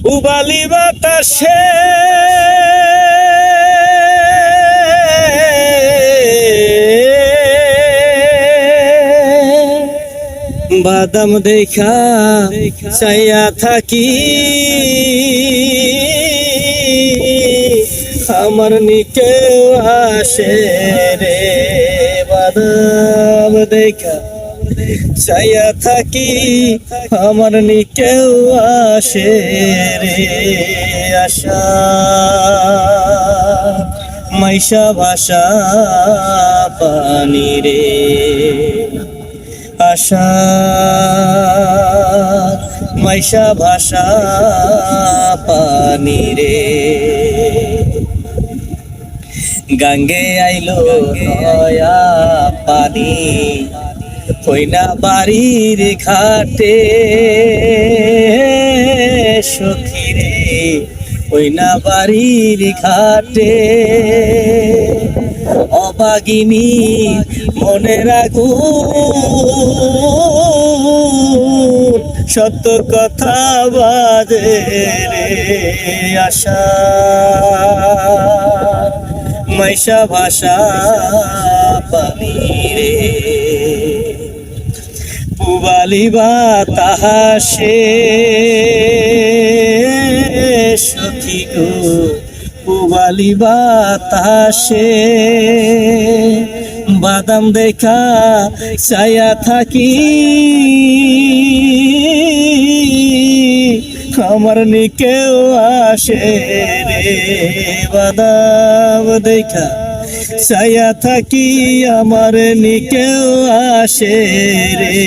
উবালি বাতাসে বাদাম দেখা চাইয়া থাকি আমার নিকে আসে রে বাদাম দেখা চাইয়া থাকি আমার নিকে আসে রে আশা মাইশা ভাষা পানি রে আশা মাইশা ভাষা পানি রে গঙ্গে আইলো নয়া পানি হইনা বাড়ির ঘাটে সখী রে হইনা বাড়ির ঘাটে অবাগিনী মনে রাখু সত্য কথা বাজে রে আশা মাইশা ভাষা পানি রে পুবালি বাতাসে সখী গো পুবালি বাতাসে বাদাম দেখা চাইয়া থাকি আমার নিকেও আসে রে বাদাম দেখা চাইয়া থাকি আমার নিকেও আসে রে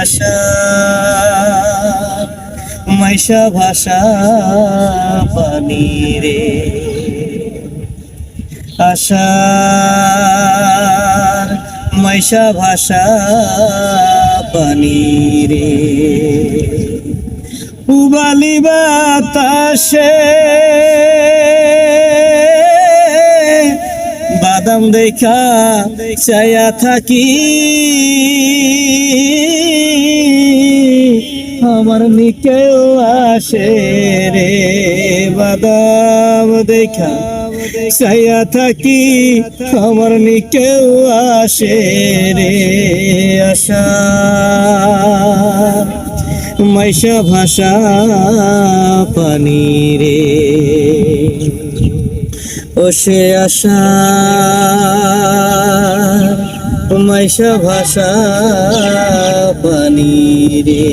আশা মাইশা ভাষা পানি রে আশা মাইশা ভাষা পানি রে উবালি বাতাসে বাদাম দেখা চাইয়া থাকি আমার নিকেও আসে রে বাদাম দেখা চাইয়া থাকি আমার নিকেও আসে রে আশা মাইশা ভাষা পানি রে ও সে আশা মাইশা ভাষা পানি রে।